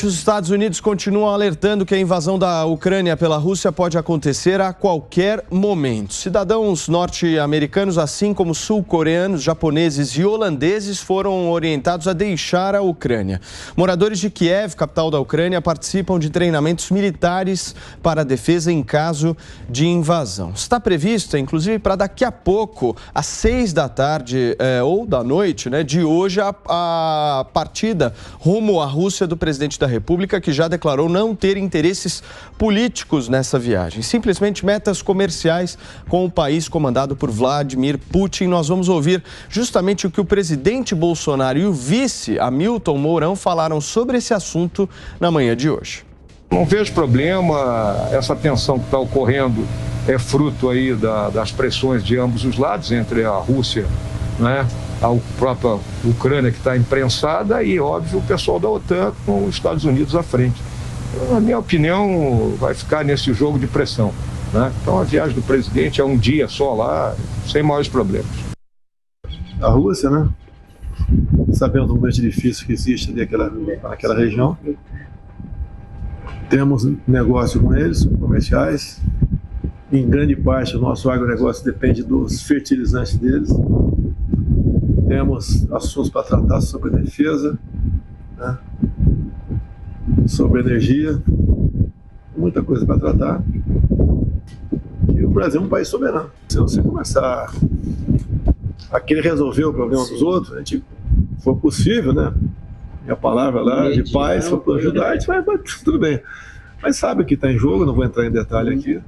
Os Estados Unidos continuam alertando que a invasão da Ucrânia pela Rússia pode acontecer a qualquer momento. Cidadãos norte-americanos, assim como sul-coreanos, japoneses e holandeses, foram orientados a deixar a Ucrânia. Moradores de Kiev, capital da Ucrânia, participam de treinamentos militares para a defesa em caso de invasão. Está prevista, inclusive, para daqui a pouco, às 6 da tarde ou da noite, de hoje, a partida rumo à Rússia do presidente da República, que já declarou não ter interesses políticos nessa viagem, simplesmente metas comerciais com o país comandado por Vladimir Putin. Nós vamos ouvir justamente o que o presidente Bolsonaro e o vice Hamilton Mourão falaram sobre esse assunto na manhã de hoje. Não vejo problema, essa tensão que está ocorrendo é fruto aí das pressões de ambos os lados, entre a Rússia, a própria Ucrânia, que está imprensada, e, óbvio, o pessoal da OTAN com os Estados Unidos à frente. Na minha opinião, vai ficar nesse jogo de pressão. Então, a viagem do presidente é um dia só lá, sem maiores problemas. A Rússia, sabendo do momento difícil que existe ali naquela região, temos negócio com eles, comerciais. Em grande parte, o nosso agronegócio depende dos fertilizantes deles. Temos assuntos para tratar sobre defesa, sobre energia, muita coisa para tratar. E o Brasil é um país soberano. Se você começar a querer resolver o problema dos outros, se for possível, e a palavra lá de paz, se for para ajudar, a gente vai, tudo bem. Mas sabe o que está em jogo, não vou entrar em detalhe aqui.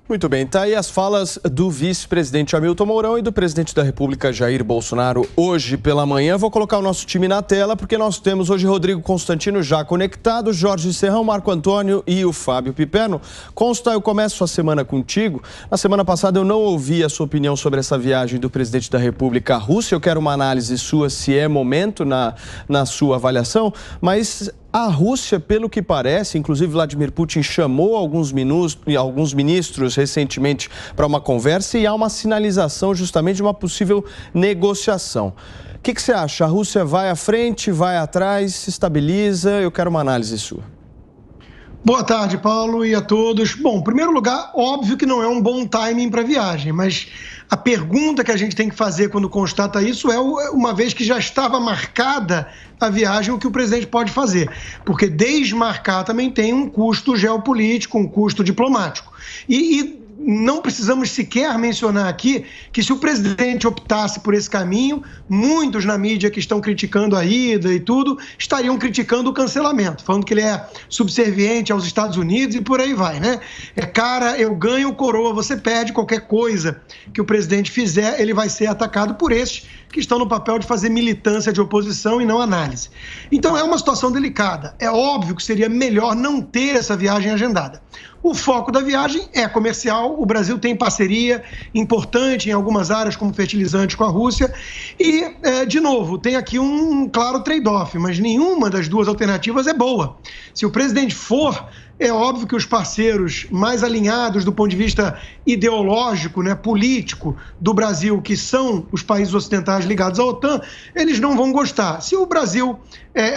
Muito bem, tá aí as falas do vice-presidente Hamilton Mourão e do presidente da República, Jair Bolsonaro, hoje pela manhã. Vou colocar o nosso time na tela, porque nós temos hoje Rodrigo Constantino já conectado, Jorge Serrão, Marco Antônio e o Fábio Piperno. Consta, eu começo a semana contigo. Na semana passada eu não ouvi a sua opinião sobre essa viagem do presidente da República à Rússia. Eu quero uma análise sua, se é momento na sua avaliação, mas a Rússia, pelo que parece, inclusive Vladimir Putin chamou alguns ministros recentemente para uma conversa e há uma sinalização justamente de uma possível negociação. O que você acha? A Rússia vai à frente, vai atrás, se estabiliza? Eu quero uma análise sua. Boa tarde, Paulo, e a todos. Bom, em primeiro lugar, óbvio que não é um bom timing para a viagem, mas a pergunta que a gente tem que fazer quando constata isso é, uma vez que já estava marcada a viagem, o que o presidente pode fazer. Porque desmarcar também tem um custo geopolítico, um custo diplomático. E não precisamos sequer mencionar aqui que, se o presidente optasse por esse caminho, muitos na mídia que estão criticando a ida e tudo, estariam criticando o cancelamento, falando que ele é subserviente aos Estados Unidos e por aí vai, Cara, eu ganho coroa, você perde, qualquer coisa que o presidente fizer, ele vai ser atacado por esses que estão no papel de fazer militância de oposição e não análise. Então é uma situação delicada. É óbvio que seria melhor não ter essa viagem agendada. O foco da viagem é comercial, o Brasil tem parceria importante em algumas áreas, como fertilizantes, com a Rússia, e, de novo, tem aqui um claro trade-off, mas nenhuma das duas alternativas é boa. Se o presidente for, é óbvio que os parceiros mais alinhados do ponto de vista ideológico, político do Brasil, que são os países ocidentais ligados à OTAN, eles não vão gostar. Se o Brasil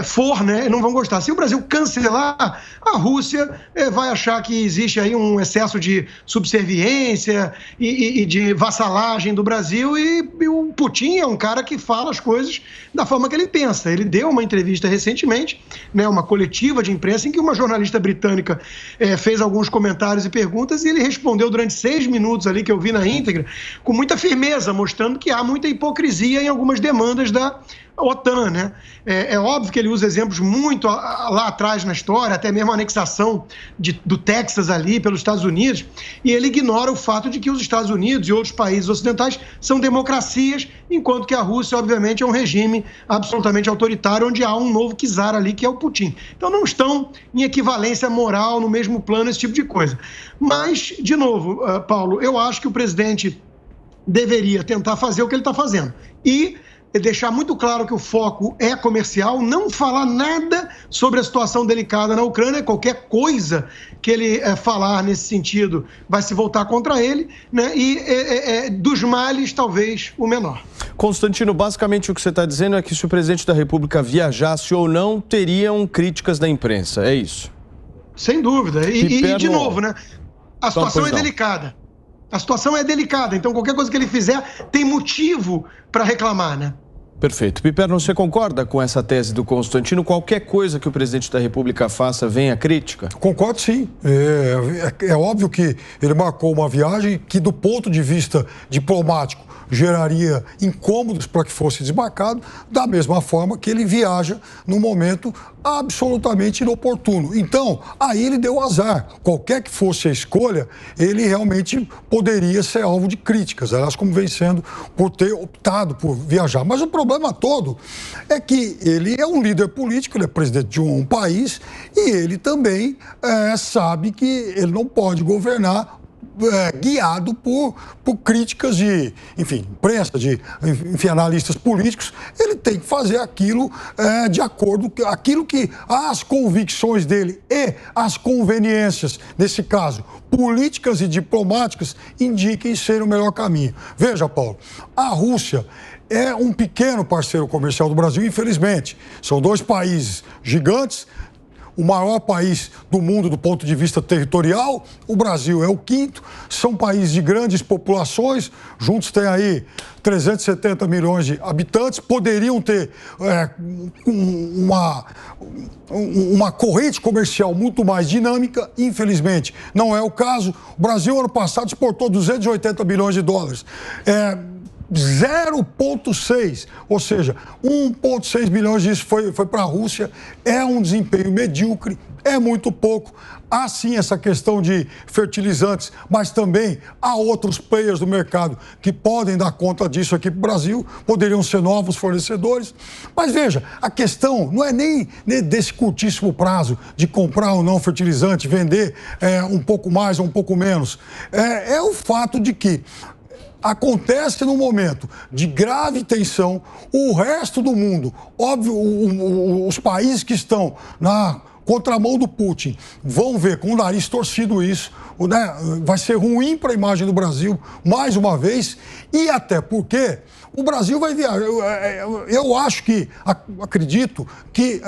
for, não vão gostar. Se o Brasil cancelar, a Rússia vai achar que existe aí um excesso de subserviência e de vassalagem do Brasil, e o Putin é um cara que fala as coisas da forma que ele pensa. Ele deu uma entrevista recentemente, uma coletiva de imprensa, em que uma jornalista britânica fez alguns comentários e perguntas, e ele respondeu durante 6 minutos ali, que eu vi na íntegra, com muita firmeza, mostrando que há muita hipocrisia em algumas demandas da OTAN, É óbvio que ele usa exemplos muito lá atrás na história, até mesmo a anexação do Texas ali pelos Estados Unidos, e ele ignora o fato de que os Estados Unidos e outros países ocidentais são democracias, enquanto que a Rússia, obviamente, é um regime absolutamente autoritário, onde há um novo czar ali, que é o Putin. Então não estão em equivalência moral, no mesmo plano, esse tipo de coisa. Mas, de novo, Paulo, eu acho que o presidente deveria tentar fazer o que ele está fazendo. E deixar muito claro que o foco é comercial, não falar nada sobre a situação delicada na Ucrânia, qualquer coisa que ele falar nesse sentido vai se voltar contra ele, né? E dos males, talvez, o menor. Constantino, basicamente o que você está dizendo é que se o presidente da República viajasse ou não, teriam críticas da imprensa, é isso? Sem dúvida. E de novo, né? A situação é delicada. A situação é delicada, então qualquer coisa que ele fizer tem motivo para reclamar, né? Perfeito. Piperno, você concorda com essa tese do Constantino? Qualquer coisa que o presidente da República faça, vem a crítica? Concordo, sim. É óbvio que ele marcou uma viagem que, do ponto de vista diplomático, geraria incômodos para que fosse desmarcado, da mesma forma que ele viaja num momento absolutamente inoportuno. Então, aí ele deu azar. Qualquer que fosse a escolha, ele realmente poderia ser alvo de críticas, aliás, como vem sendo por ter optado por viajar. Mas o problema todo é que ele é um líder político, ele é presidente de um país e ele também sabe que ele não pode governar guiado por críticas de, enfim, imprensa, de, enfim, analistas políticos. Ele tem que fazer aquilo de acordo com aquilo que as convicções dele e as conveniências, nesse caso, políticas e diplomáticas, indiquem ser o melhor caminho. Veja, Paulo, a Rússia é um pequeno parceiro comercial do Brasil, infelizmente. São dois países gigantes, o maior país do mundo do ponto de vista territorial, o Brasil é o quinto, são países de grandes populações, juntos têm aí 370 milhões de habitantes, poderiam ter uma corrente comercial muito mais dinâmica, infelizmente não é o caso. O Brasil, ano passado, exportou 280 bilhões de dólares. 0,6, ou seja, 1,6 bilhões disso foi para a Rússia. É um desempenho medíocre, é muito pouco. Há sim essa questão de fertilizantes, mas também há outros players do mercado que podem dar conta disso aqui para o Brasil, poderiam ser novos fornecedores. Mas veja, a questão não é nem desse curtíssimo prazo de comprar ou não fertilizante, vender um pouco mais ou um pouco menos. É o fato de que acontece num momento de grave tensão, o resto do mundo, óbvio, os países que estão na contramão do Putin vão ver com o nariz torcido isso, né? Vai ser ruim para a imagem do Brasil, mais uma vez, e até porque o Brasil vai viajar. Eu acho que, acredito que,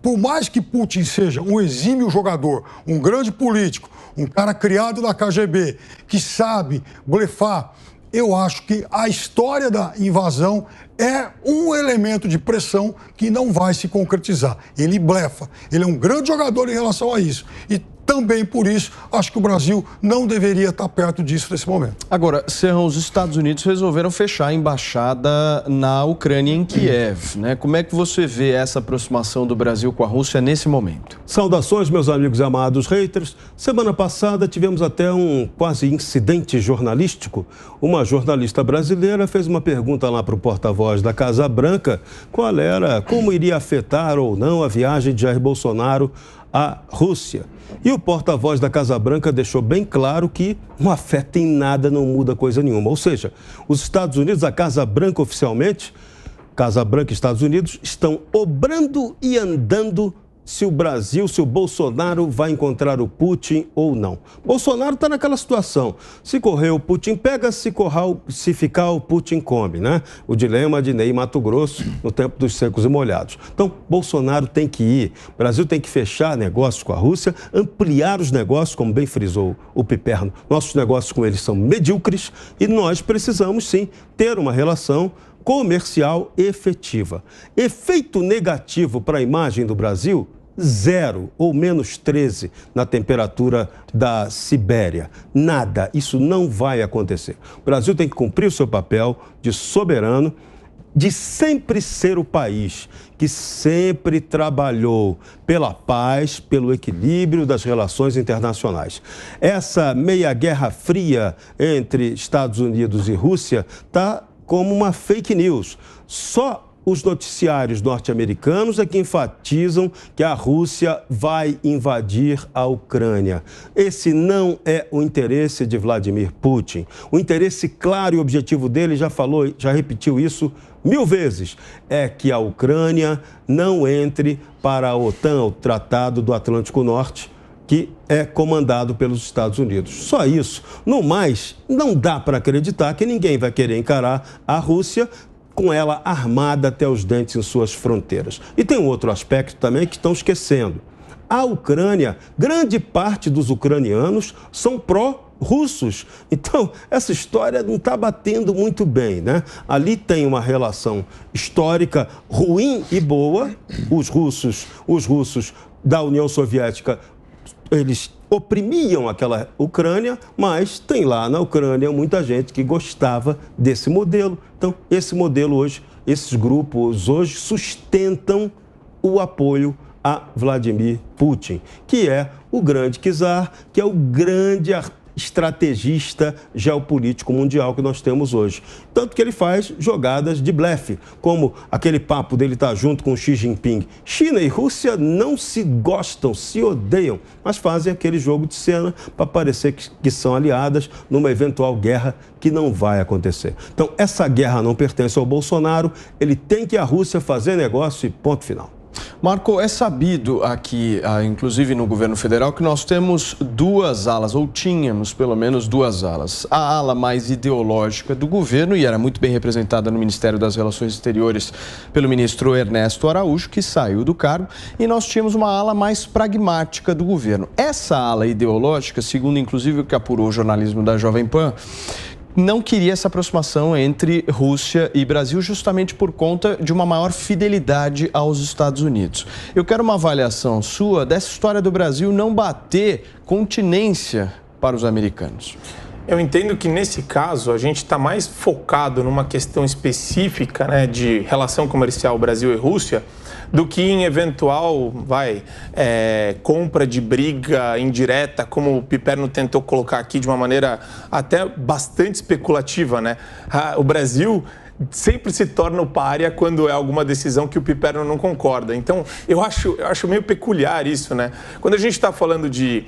por mais que Putin seja um exímio jogador, um grande político, um cara criado na KGB, que sabe blefar, eu acho que a história da invasão é um elemento de pressão que não vai se concretizar. Ele blefa. Ele é um grande jogador em relação a isso. E também por isso, acho que o Brasil não deveria estar perto disso nesse momento. Agora, Serrão, os Estados Unidos resolveram fechar a embaixada na Ucrânia, em Kiev, né? Como é que você vê essa aproximação do Brasil com a Rússia nesse momento? Saudações, meus amigos e amados haters. Semana passada tivemos até um quase incidente jornalístico. Uma jornalista brasileira fez uma pergunta lá para o porta-voz da Casa Branca, como iria afetar ou não a viagem de Jair Bolsonaro à Rússia. E o porta-voz da Casa Branca deixou bem claro que não afeta em nada, não muda coisa nenhuma. Ou seja, os Estados Unidos, a Casa Branca oficialmente, Casa Branca e Estados Unidos, estão obrando e andando se o Brasil, se o Bolsonaro vai encontrar o Putin ou não. Bolsonaro está naquela situação. Se correr, o Putin pega, se ficar, o Putin come, né? O dilema de Ney Mato Grosso no tempo dos secos e molhados. Então, Bolsonaro tem que ir. O Brasil tem que fechar negócios com a Rússia, ampliar os negócios, como bem frisou o Piperno. Nossos negócios com eles são medíocres e nós precisamos, sim, ter uma relação comercial efetiva. Efeito negativo para a imagem do Brasil? 0 ou menos 13 na temperatura da Sibéria. Nada. Isso não vai acontecer. O Brasil tem que cumprir o seu papel de soberano, de sempre ser o país que sempre trabalhou pela paz, pelo equilíbrio das relações internacionais. Essa meia guerra fria entre Estados Unidos e Rússia está como uma fake news. Só os noticiários norte-americanos é que enfatizam que a Rússia vai invadir a Ucrânia. Esse não é o interesse de Vladimir Putin. O interesse claro e objetivo dele, já repetiu isso 1000 vezes, é que a Ucrânia não entre para a OTAN, o Tratado do Atlântico Norte, que é comandado pelos Estados Unidos. Só isso. No mais, não dá para acreditar que ninguém vai querer encarar a Rússia com ela armada até os dentes em suas fronteiras. E tem um outro aspecto também que estão esquecendo. A Ucrânia, grande parte dos ucranianos são pró-russos. Então, essa história não está batendo muito bem, né? Ali tem uma relação histórica ruim e boa. Os russos da União Soviética, eles oprimiam aquela Ucrânia, mas tem lá na Ucrânia muita gente que gostava desse modelo. Então, esse modelo hoje, esses grupos hoje sustentam o apoio a Vladimir Putin, que é o grande czar, que é o grande estrategista geopolítico mundial que nós temos hoje. Tanto que ele faz jogadas de blefe, como aquele papo dele estar junto com Xi Jinping. China e Rússia não se gostam, se odeiam, mas fazem aquele jogo de cena para parecer que são aliadas numa eventual guerra que não vai acontecer. Então, essa guerra não pertence ao Bolsonaro, ele tem que a Rússia fazer negócio e ponto final. Marco, é sabido aqui, inclusive no governo federal, que nós temos duas alas, ou tínhamos pelo menos duas alas. A ala mais ideológica do governo, e era muito bem representada no Ministério das Relações Exteriores pelo ministro Ernesto Araújo, que saiu do cargo, e nós tínhamos uma ala mais pragmática do governo. Essa ala ideológica, segundo inclusive o que apurou o jornalismo da Jovem Pan, não queria essa aproximação entre Rússia e Brasil justamente por conta de uma maior fidelidade aos Estados Unidos. Eu quero uma avaliação sua dessa história do Brasil não bater continência para os americanos. Eu entendo que, nesse caso, a gente está mais focado numa questão específica, né, de relação comercial Brasil e Rússia, do que em eventual, compra de briga indireta, como o Piperno tentou colocar aqui de uma maneira até bastante especulativa, né? O Brasil sempre se torna o pária quando é alguma decisão que o Piperno não concorda. Então, eu acho meio peculiar isso, né? Quando a gente está falando de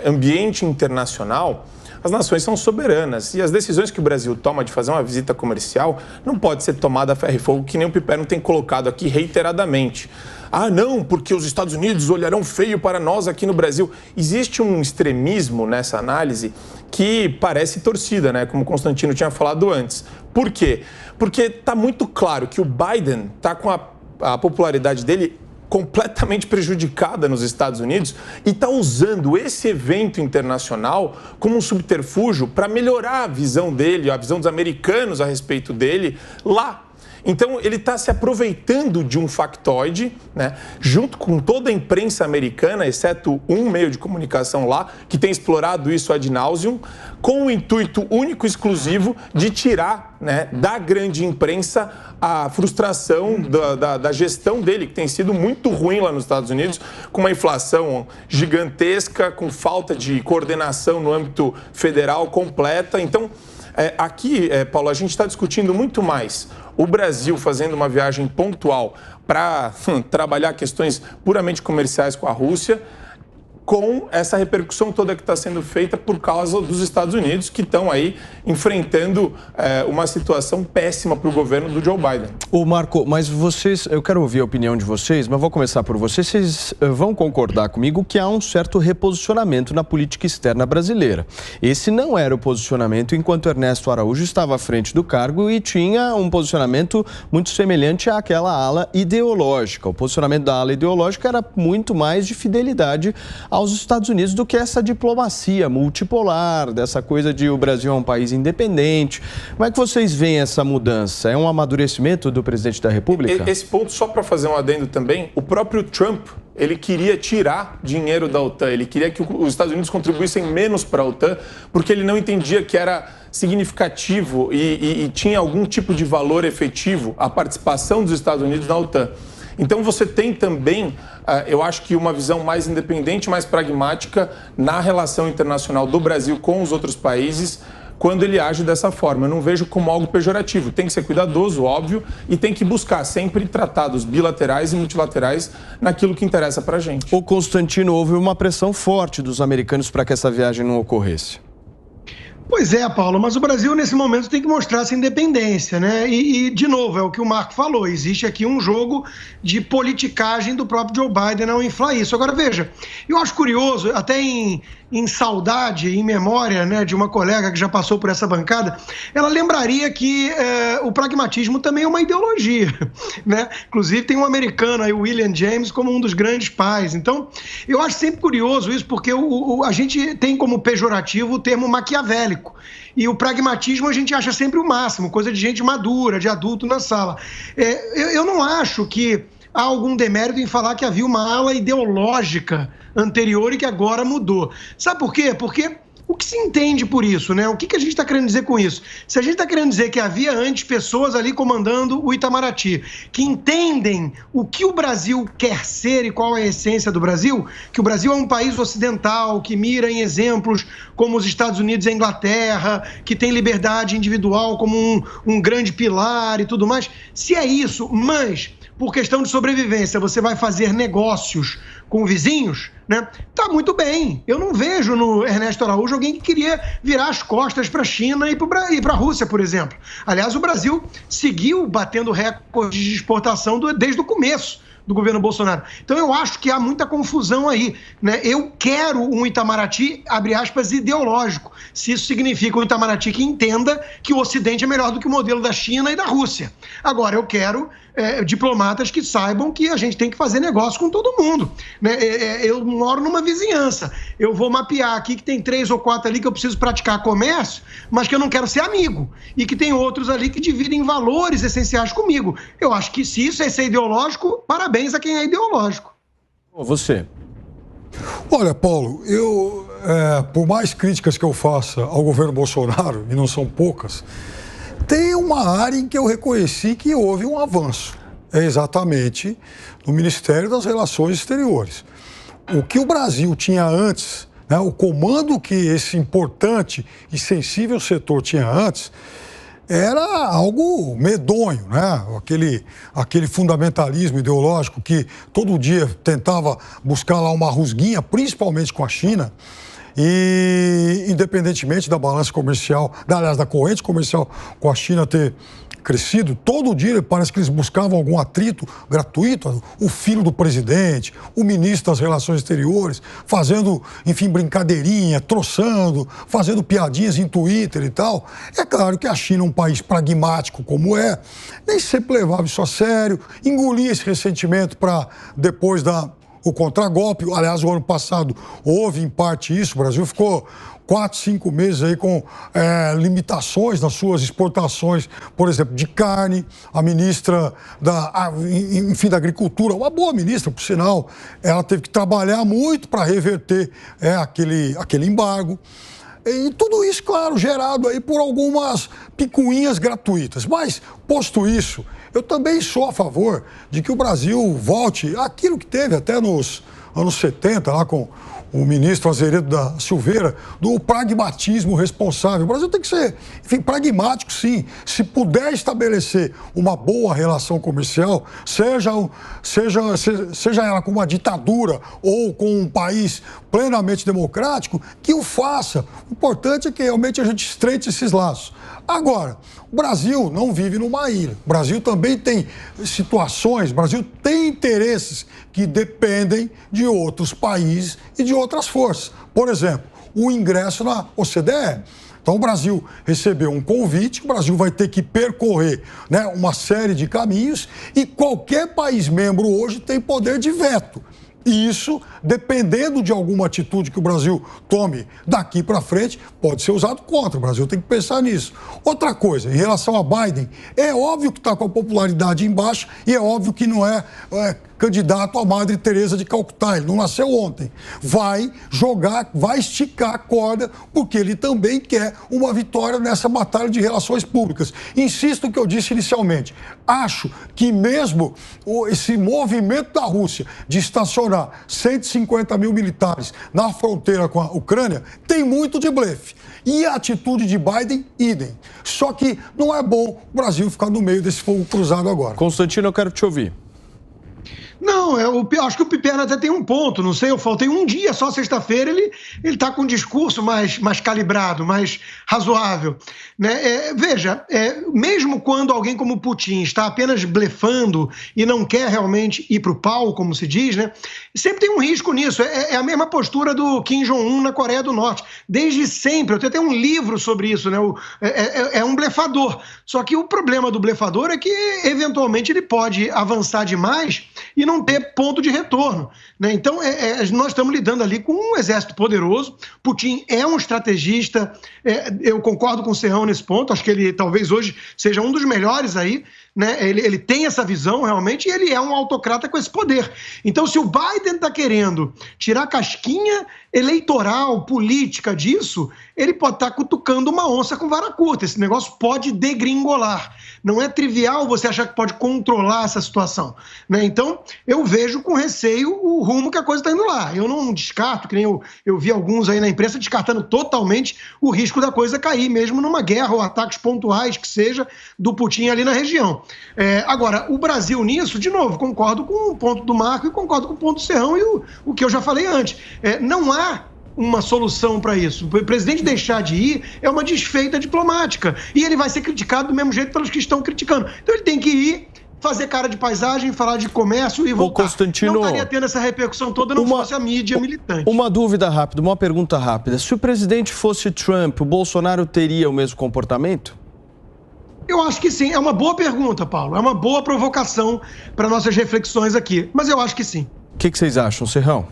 ambiente internacional, as nações são soberanas e as decisões que o Brasil toma de fazer uma visita comercial não pode ser tomada a ferro e fogo, que nem o Piperno tem colocado aqui reiteradamente. Ah, não, porque os Estados Unidos olharão feio para nós aqui no Brasil. Existe um extremismo nessa análise que parece torcida, né? Como o Constantino tinha falado antes. Por quê? Porque está muito claro que o Biden está com a popularidade dele completamente prejudicada nos Estados Unidos e está usando esse evento internacional como um subterfúgio para melhorar a visão dele, a visão dos americanos a respeito dele lá. Então, ele está se aproveitando de um factoide, né, junto com toda a imprensa americana, exceto um meio de comunicação lá, que tem explorado isso ad nauseum, com o intuito único e exclusivo de tirar, né, da grande imprensa a frustração da gestão dele, que tem sido muito ruim lá nos Estados Unidos, com uma inflação gigantesca, com falta de coordenação no âmbito federal completa. Então, aqui, Paulo, a gente está discutindo muito mais o Brasil fazendo uma viagem pontual para trabalhar questões puramente comerciais com a Rússia, com essa repercussão toda que está sendo feita por causa dos Estados Unidos, que estão aí enfrentando uma situação péssima para o governo do Joe Biden. Ô Marco, mas vocês, eu quero ouvir a opinião de vocês, mas vou começar por vocês. Vocês vão concordar comigo que há um certo reposicionamento na política externa brasileira. Esse não era o posicionamento enquanto Ernesto Araújo estava à frente do cargo e tinha um posicionamento muito semelhante àquela ala ideológica. O posicionamento da ala ideológica era muito mais de fidelidade aos Estados Unidos do que essa diplomacia multipolar, dessa coisa de o Brasil é um país independente. Como é que vocês veem essa mudança? É um amadurecimento do presidente da República? Esse ponto, só para fazer um adendo também, o próprio Trump, ele queria tirar dinheiro da OTAN, ele queria que os Estados Unidos contribuíssem menos para a OTAN, porque ele não entendia que era significativo e tinha algum tipo de valor efetivo a participação dos Estados Unidos na OTAN. Então você tem também, eu acho que uma visão mais independente, mais pragmática na relação internacional do Brasil com os outros países, quando ele age dessa forma. Eu não vejo como algo pejorativo. Tem que ser cuidadoso, óbvio, e tem que buscar sempre tratados bilaterais e multilaterais naquilo que interessa para a gente. O Constantino, houve uma pressão forte dos americanos para que essa viagem não ocorresse. Pois é, Paulo, mas o Brasil, nesse momento, tem que mostrar essa independência, né? De novo, é o que o Marco falou, existe aqui um jogo de politicagem do próprio Joe Biden ao inflar isso. Agora, veja, eu acho curioso, até em saudade, em memória, né, de uma colega que já passou por essa bancada, ela lembraria que o pragmatismo também é uma ideologia, né? Inclusive, tem um americano aí, o William James, como um dos grandes pais. Então, eu acho sempre curioso isso, porque a gente tem como pejorativo o termo maquiavélico. E o pragmatismo a gente acha sempre o máximo, coisa de gente madura, de adulto na sala. Eu não acho que há algum demérito em falar que havia uma ala ideológica anterior e que agora mudou. Sabe por quê? Porque o que se entende por isso, né? O que a gente está querendo dizer com isso? Se a gente está querendo dizer que havia antes pessoas ali comandando o Itamaraty, que entendem o que o Brasil quer ser e qual é a essência do Brasil, que o Brasil é um país ocidental, que mira em exemplos como os Estados Unidos e a Inglaterra, que tem liberdade individual como um grande pilar e tudo mais. Se é isso, mas por questão de sobrevivência você vai fazer negócios com vizinhos, né? Tá muito bem. Eu não vejo no Ernesto Araújo alguém que queria virar as costas para a China e para a Rússia, por exemplo. Aliás, o Brasil seguiu batendo recordes de exportação desde o começo do governo Bolsonaro. Então, eu acho que há muita confusão aí, né? Eu quero um Itamaraty, abre aspas, ideológico, se isso significa um Itamaraty que entenda que o Ocidente é melhor do que o modelo da China e da Rússia. Agora, eu quero diplomatas que saibam que a gente tem que fazer negócio com todo mundo, né? Eu moro numa vizinhança, eu vou mapear aqui que tem 3 ou 4 ali que eu preciso praticar comércio, mas que eu não quero ser amigo, e que tem outros ali que dividem valores essenciais comigo. Eu acho que se isso é ser ideológico, parabéns a quem é ideológico. Você. Olha, Paulo, por mais críticas que eu faça ao governo Bolsonaro, e não são poucas, tem uma área em que eu reconheci que houve um avanço. É exatamente no Ministério das Relações Exteriores. O que o Brasil tinha antes, né, o comando que esse importante e sensível setor tinha antes, era algo medonho, né? Aquele fundamentalismo ideológico que todo dia tentava buscar lá uma rusguinha, principalmente com a China, e independentemente da balança comercial, aliás, da corrente comercial com a China ter crescido, todo dia parece que eles buscavam algum atrito gratuito, o filho do presidente, o ministro das Relações Exteriores, fazendo, enfim, brincadeirinha, troçando, fazendo piadinhas em Twitter e tal. É claro que a China é um país pragmático como é, nem sempre levava isso a sério, engolia esse ressentimento para depois o contragolpe. Aliás, o ano passado houve em parte isso, o Brasil ficou 4, 5 meses aí com limitações nas suas exportações, por exemplo, de carne. A ministra da Agricultura, uma boa ministra, por sinal, ela teve que trabalhar muito para reverter aquele embargo. E tudo isso, claro, gerado aí por algumas picuinhas gratuitas. Mas, posto isso, eu também sou a favor de que o Brasil volte àquilo que teve até nos anos 70, lá com o ministro Azeredo da Silveira, do pragmatismo responsável. O Brasil tem que ser, enfim, pragmático, sim. Se puder estabelecer uma boa relação comercial, seja ela com uma ditadura ou com um país plenamente democrático, que o faça. O importante é que realmente a gente estreite esses laços. Agora, o Brasil não vive numa ilha. O Brasil também tem situações, o Brasil tem interesses que dependem de outros países e de outras forças. Por exemplo, o ingresso na OCDE. Então, o Brasil recebeu um convite, o Brasil vai ter que percorrer, né, uma série de caminhos e qualquer país membro hoje tem poder de veto. E isso, dependendo de alguma atitude que o Brasil tome daqui para frente, pode ser usado contra. O Brasil tem que pensar nisso. Outra coisa, em relação a Biden, é óbvio que está com a popularidade em baixa e é óbvio que não é candidato a Madre Teresa de Calcutá, ele não nasceu ontem. Vai jogar, vai esticar a corda, porque ele também quer uma vitória nessa batalha de relações públicas. Insisto no que eu disse inicialmente. Acho que mesmo esse movimento da Rússia de estacionar 150 mil militares na fronteira com a Ucrânia tem muito de blefe. E a atitude de Biden, idem. Só que não é bom o Brasil ficar no meio desse fogo cruzado agora. Constantino, eu quero te ouvir. Não, eu acho que o Piperno até tem um ponto, não sei, eu faltei um dia só sexta-feira, ele está com um discurso mais calibrado, mais razoável. Né? Veja, mesmo quando alguém como Putin está apenas blefando e não quer realmente ir para o pau, como se diz, né? Sempre tem um risco nisso, é a mesma postura do Kim Jong-un na Coreia do Norte, desde sempre, eu tenho até um livro sobre isso, né? É um blefador, só que o problema do blefador é que eventualmente ele pode avançar demais e não ter ponto de retorno. Né? Então, nós estamos lidando ali com um exército poderoso. Putin é um estrategista, eu concordo com o Serrão nesse ponto, acho que ele talvez hoje seja um dos melhores aí. Né? Ele tem essa visão realmente e ele é um autocrata com esse poder. Então, se o Biden está querendo tirar a casquinha eleitoral, política disso, ele pode estar cutucando uma onça com vara curta. Esse negócio pode degringolar. Não é trivial você achar que pode controlar essa situação. Né? Então, eu vejo com receio o rumo que a coisa está indo lá. Eu não descarto, que nem eu vi alguns aí na imprensa descartando totalmente o risco da coisa cair, mesmo numa guerra ou ataques pontuais que seja do Putin ali na região. Agora, o Brasil nisso, de novo, concordo com o ponto do Marco e concordo com o ponto do Serrão e o que eu já falei antes. Não há uma solução para isso. O presidente deixar de ir é uma desfeita diplomática e ele vai ser criticado do mesmo jeito pelos que estão criticando. Então ele tem que ir, fazer cara de paisagem, falar de comércio e voltar. Constantino, não estaria tendo essa repercussão toda não fosse a mídia militante. Uma dúvida rápida, uma pergunta rápida. Se o presidente fosse Trump, o Bolsonaro teria o mesmo comportamento? Eu acho que sim. É uma boa pergunta, Paulo. É uma boa provocação para nossas reflexões aqui. Mas eu acho que sim. O que vocês acham, Serrão?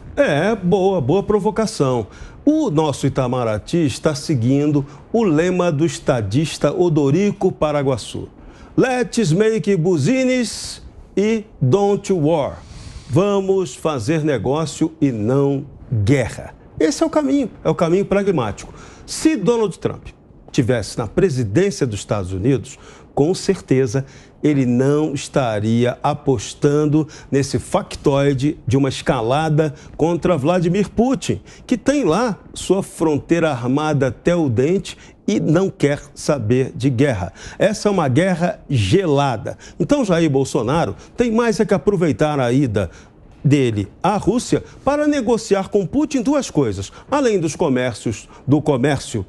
Boa provocação. O nosso Itamaraty está seguindo o lema do estadista Odorico Paraguaçu. Let's make business e don't war. Vamos fazer negócio e não guerra. Esse é o caminho pragmático. Se Donald Trump tivesse na presidência dos Estados Unidos, com certeza ele não estaria apostando nesse factoide de uma escalada contra Vladimir Putin, que tem lá sua fronteira armada até o dente e não quer saber de guerra. Essa é uma guerra gelada. Então Jair Bolsonaro tem mais que aproveitar a ida dele à Rússia para negociar com Putin duas coisas, além do comércio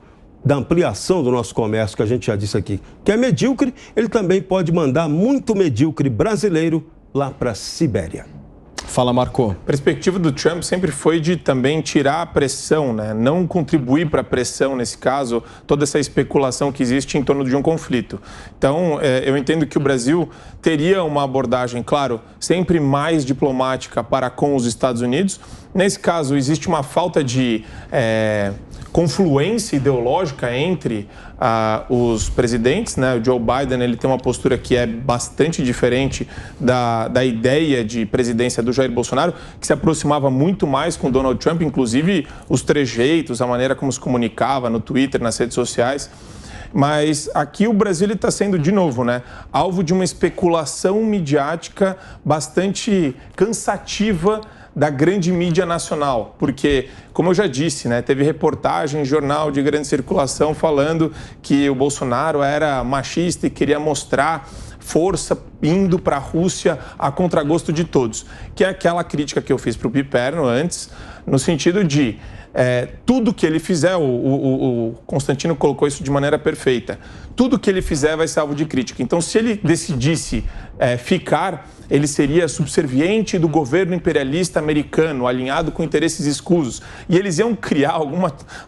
da ampliação do nosso comércio, que a gente já disse aqui, que é medíocre, ele também pode mandar muito medíocre brasileiro lá para a Sibéria. Fala, Marco. A perspectiva do Trump sempre foi de também tirar a pressão, né? Não contribuir para a pressão, nesse caso, toda essa especulação que existe em torno de um conflito. Então, eu entendo que o Brasil teria uma abordagem, claro, sempre mais diplomática para com os Estados Unidos. Nesse caso, existe uma falta de confluência ideológica entre os presidentes, né? O Joe Biden, ele tem uma postura que é bastante diferente da ideia de presidência do Jair Bolsonaro, que se aproximava muito mais com Donald Trump, inclusive os trejeitos, a maneira como se comunicava no Twitter, nas redes sociais. Mas aqui o Brasil está sendo, de novo, né, alvo de uma especulação midiática bastante cansativa da grande mídia nacional, porque, como eu já disse, né, teve reportagem em jornal de grande circulação falando que o Bolsonaro era machista e queria mostrar força indo para a Rússia a contragosto de todos, que é aquela crítica que eu fiz para o Piperno antes, no sentido de tudo que ele fizer, o Constantino colocou isso de maneira perfeita, tudo que ele fizer vai ser alvo de crítica. Então, se ele decidisse ficar, ele seria subserviente do governo imperialista americano, alinhado com interesses escusos. E eles iam criar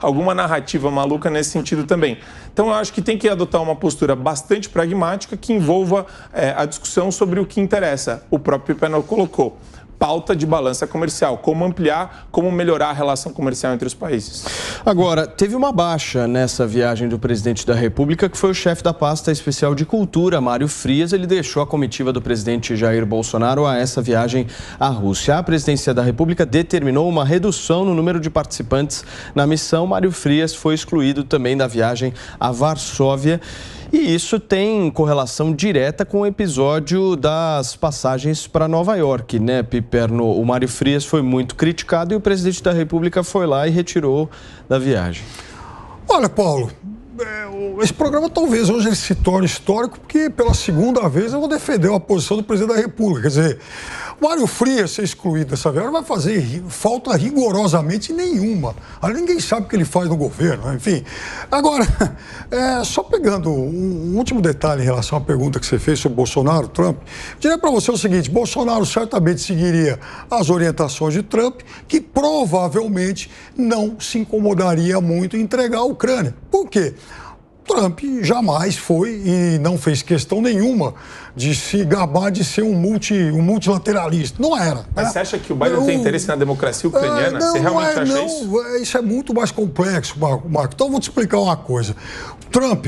alguma narrativa maluca nesse sentido também. Então, eu acho que tem que adotar uma postura bastante pragmática que envolva a discussão sobre o que interessa. O próprio Piperno colocou. pauta de balança comercial, como ampliar, como melhorar a relação comercial entre os países. Agora, teve uma baixa nessa viagem do presidente da República, que foi o chefe da pasta especial de cultura, Mário Frias. Ele deixou a comitiva do presidente Jair Bolsonaro a essa viagem à Rússia. A presidência da República determinou uma redução no número de participantes na missão. Mário Frias foi excluído também da viagem a Varsóvia. E isso tem correlação direta com o episódio das passagens para Nova York, né, Piperno? O Mário Frias foi muito criticado e o presidente da República foi lá e retirou da viagem. Olha, Paulo, esse programa talvez hoje ele se torne histórico porque pela segunda vez eu vou defender a posição do presidente da República. Quer dizer, Mário Frias ser excluído dessa viagem não vai fazer falta rigorosamente nenhuma. Ninguém sabe o que ele faz no governo, enfim. Agora, só pegando um último detalhe em relação à pergunta que você fez sobre Bolsonaro, Trump, diria para você o seguinte: Bolsonaro certamente seguiria as orientações de Trump, que provavelmente não se incomodaria muito em entregar a Ucrânia. Por quê? Trump jamais foi e não fez questão nenhuma de se gabar de ser um multilateralista. Não era. Mas você acha que o Biden tem interesse na democracia ucraniana? Você realmente acha isso? Isso é muito mais complexo, Marco. Então eu vou te explicar uma coisa. Trump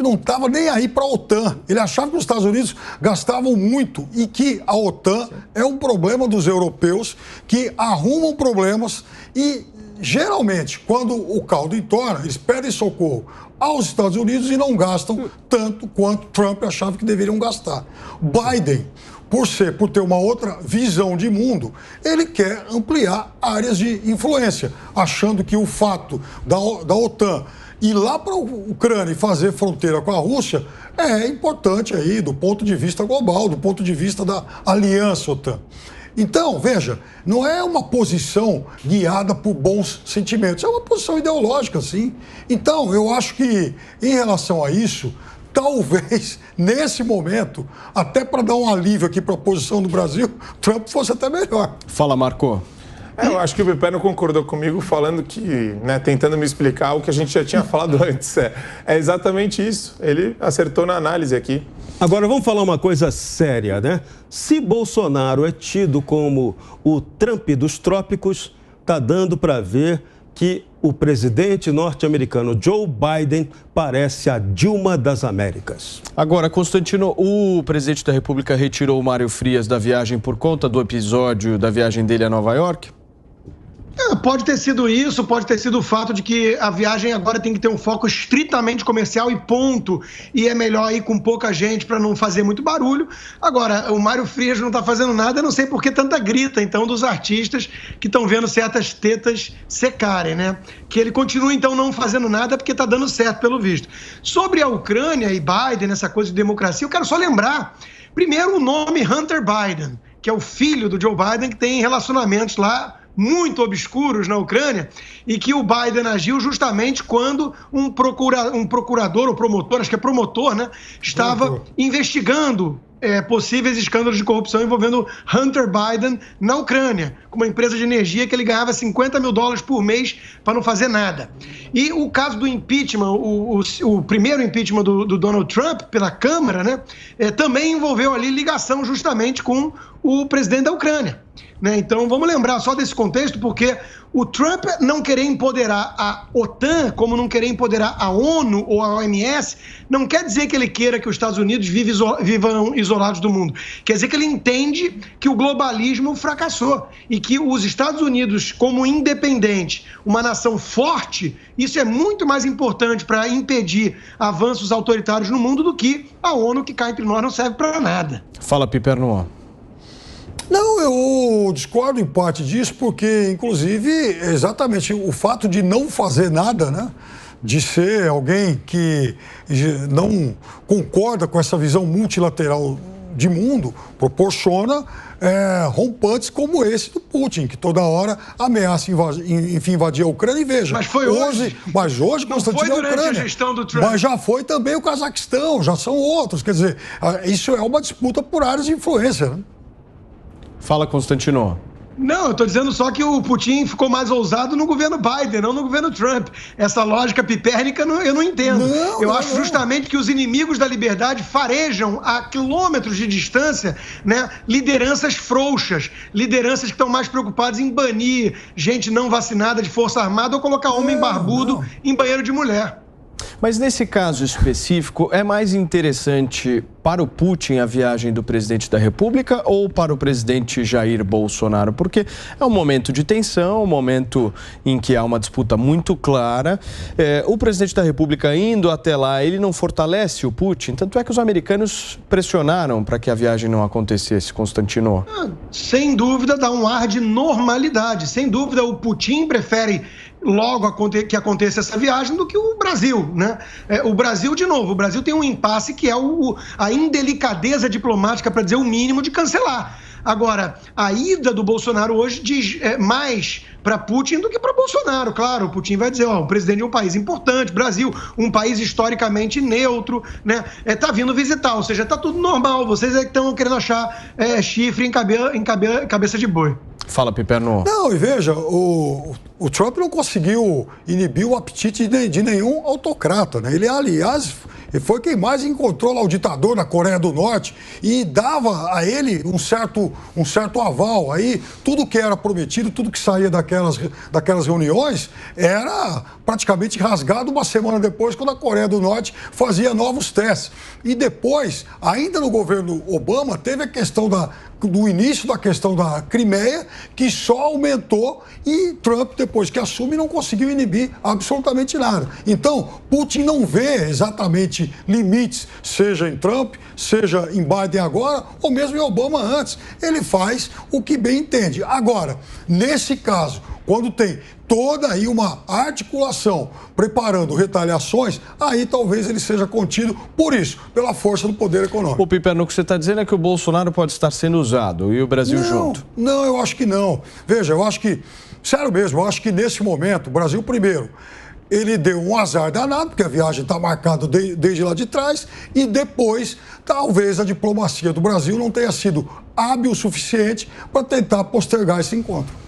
não estava nem aí para a OTAN. Ele achava que os Estados Unidos gastavam muito e que a OTAN é um problema dos europeus que arrumam problemas e geralmente, quando o caldo entorna, eles pedem socorro aos Estados Unidos e não gastam tanto quanto Trump achava que deveriam gastar. Biden, por ter uma outra visão de mundo, ele quer ampliar áreas de influência, achando que o fato da OTAN ir lá para a Ucrânia e fazer fronteira com a Rússia é importante aí do ponto de vista global, do ponto de vista da aliança OTAN. Então, veja, não é uma posição guiada por bons sentimentos, é uma posição ideológica, sim. Então, eu acho que, em relação a isso, talvez, nesse momento, até para dar um alívio aqui para a posição do Brasil, Trump fosse até melhor. Fala, Marco. Eu acho que o Piperno concordou comigo falando que, tentando me explicar o que a gente já tinha falado antes. É exatamente isso. Ele acertou na análise aqui. Agora, vamos falar uma coisa séria, né? Se Bolsonaro é tido como o Trump dos trópicos, está dando para ver que o presidente norte-americano Joe Biden parece a Dilma das Américas. Agora, Constantino, o presidente da República retirou o Mário Frias da viagem por conta do episódio da viagem dele a Nova York? Pode ter sido isso, pode ter sido o fato de que a viagem agora tem que ter um foco estritamente comercial e ponto. E é melhor ir com pouca gente para não fazer muito barulho. Agora, o Mário Frias não está fazendo nada, eu não sei por que tanta grita, então, dos artistas que estão vendo certas tetas secarem, né? Que ele continua, então, não fazendo nada porque está dando certo, pelo visto. Sobre a Ucrânia e Biden, essa coisa de democracia, eu quero só lembrar, primeiro, o nome Hunter Biden, que é o filho do Joe Biden, que tem relacionamentos lá muito obscuros na Ucrânia, e que o Biden agiu justamente quando um procurador ou promotor, acho que é promotor, né, estava investigando possíveis escândalos de corrupção envolvendo Hunter Biden na Ucrânia, com uma empresa de energia que ele ganhava $50 mil por mês para não fazer nada. E o caso do impeachment, o primeiro impeachment do Donald Trump pela Câmara, né, também envolveu ali ligação justamente com o presidente da Ucrânia. Né? Então, vamos lembrar só desse contexto, porque o Trump não querer empoderar a OTAN, como não querer empoderar a ONU ou a OMS, não quer dizer que ele queira que os Estados Unidos vivam isolados do mundo. Quer dizer que ele entende que o globalismo fracassou e que os Estados Unidos, como independente, uma nação forte, isso é muito mais importante para impedir avanços autoritários no mundo do que a ONU, que cá entre nós não serve para nada. Fala, Piperno. Não, eu discordo em parte disso, porque, inclusive, exatamente o fato de não fazer nada, né? De ser alguém que não concorda com essa visão multilateral de mundo, proporciona rompantes como esse do Putin, que toda hora ameaça invadir a Ucrânia. E veja, mas foi hoje. Mas hoje, Constantino, foi durante a Ucrânia. A gestão do Trump. Mas já foi também o Cazaquistão, já são outros. Quer dizer, isso é uma disputa por áreas de influência, né? Fala, Constantino. Não, eu estou dizendo só que o Putin ficou mais ousado no governo Biden, não no governo Trump. Essa lógica pipérnica eu não entendo. Eu acho justamente que os inimigos da liberdade farejam a quilômetros de distância, né, lideranças frouxas, lideranças que estão mais preocupadas em banir gente não vacinada de força armada ou colocar homem barbudo em banheiro de mulher. Mas nesse caso específico, é mais interessante para o Putin a viagem do presidente da República ou para o presidente Jair Bolsonaro? Porque é um momento de tensão, um momento em que há uma disputa muito clara. O presidente da República indo até lá, ele não fortalece o Putin? Tanto é que os americanos pressionaram para que a viagem não acontecesse, Constantino. Sem dúvida, dá um ar de normalidade. Sem dúvida, o Putin prefere logo que aconteça essa viagem do que o Brasil, né? O Brasil, de novo, o Brasil tem um impasse que é a indelicadeza diplomática, para dizer o mínimo, de cancelar. Agora, a ida do Bolsonaro hoje diz mais para Putin do que para Bolsonaro. Claro, o Putin vai dizer, o presidente de um país importante, Brasil, um país historicamente neutro, né? Tá vindo visitar, ou seja, tá tudo normal. Vocês é que estão querendo achar chifre em cabeça de boi. Fala, Piperno. Não, e veja, o Trump não conseguiu inibir o apetite de nenhum autocrata, né? Ele, aliás, foi quem mais encontrou lá o ditador na Coreia do Norte e dava a ele um certo aval. Aí, tudo que era prometido, tudo que saía daquelas reuniões, era praticamente rasgado uma semana depois, quando a Coreia do Norte fazia novos testes. E depois, ainda no governo Obama, teve a questão do início da questão da Crimeia, que só aumentou, e Trump, depois que assume, não conseguiu inibir absolutamente nada. Então, Putin não vê exatamente limites, seja em Trump, seja em Biden agora, ou mesmo em Obama antes. Ele faz o que bem entende. Agora, nesse caso, quando tem toda aí uma articulação preparando retaliações, aí talvez ele seja contido por isso, pela força do poder econômico. O Piperno, o que você está dizendo é que o Bolsonaro pode estar sendo usado e o Brasil junto. Não, eu acho que não. Veja, eu acho que, sério mesmo, eu acho que nesse momento, o Brasil primeiro, ele deu um azar danado, porque a viagem está marcada desde lá de trás, e depois, talvez a diplomacia do Brasil não tenha sido hábil o suficiente para tentar postergar esse encontro.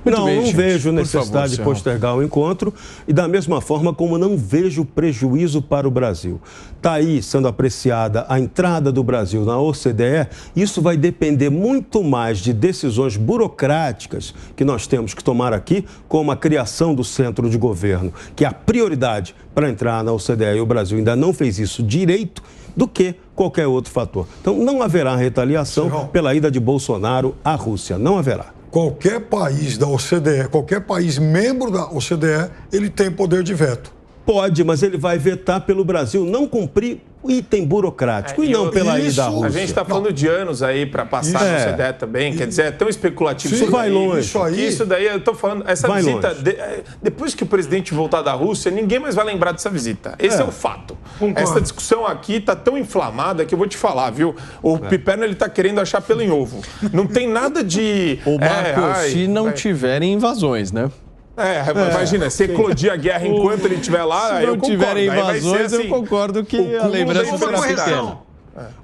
Não vejo necessidade de postergar o encontro e da mesma forma como não vejo prejuízo para o Brasil. Está aí sendo apreciada a entrada do Brasil na OCDE. Isso vai depender muito mais de decisões burocráticas que nós temos que tomar aqui, como a criação do centro de governo, que é a prioridade para entrar na OCDE, e o Brasil ainda não fez isso direito, do que qualquer outro fator. Então não haverá retaliação pela ida de Bolsonaro à Rússia. Não haverá. Qualquer país da OCDE, qualquer país membro da OCDE, ele tem poder de veto. Pode, mas ele vai vetar pelo Brasil não cumprir o item burocrático e não pela ida à Rússia. A gente está falando de anos aí para passar no OCDE também, quer dizer, é tão especulativo. Isso vai longe. Isso daí, eu estou falando, essa visita, depois que o presidente voltar da Rússia, ninguém mais vai lembrar dessa visita. Esse é o fato. Concordo. Essa discussão aqui está tão inflamada que eu vou te falar, viu? O Piperno, ele está querendo achar pelo em ovo. Não tem nada de... O Marco, se não tiverem invasões, né? Imagina, se eclodir a guerra enquanto ele estiver lá, se não tiverem invasões, assim, eu concordo que a lembrança será pequena.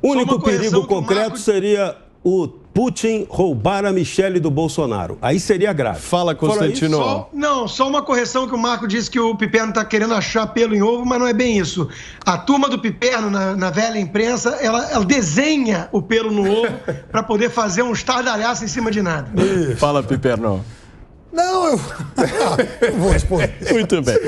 O único perigo concreto seria o Putin roubar a Michelle do Bolsonaro. Aí seria grave. Fala, Constantino. Só uma correção, que o Marco disse que o Piperno está querendo achar pelo em ovo, mas não é bem isso. A turma do Piperno, na velha imprensa, ela desenha o pelo no ovo para poder fazer um estardalhaço em cima de nada. Fala, Piperno. Não, eu vou responder. Muito bem.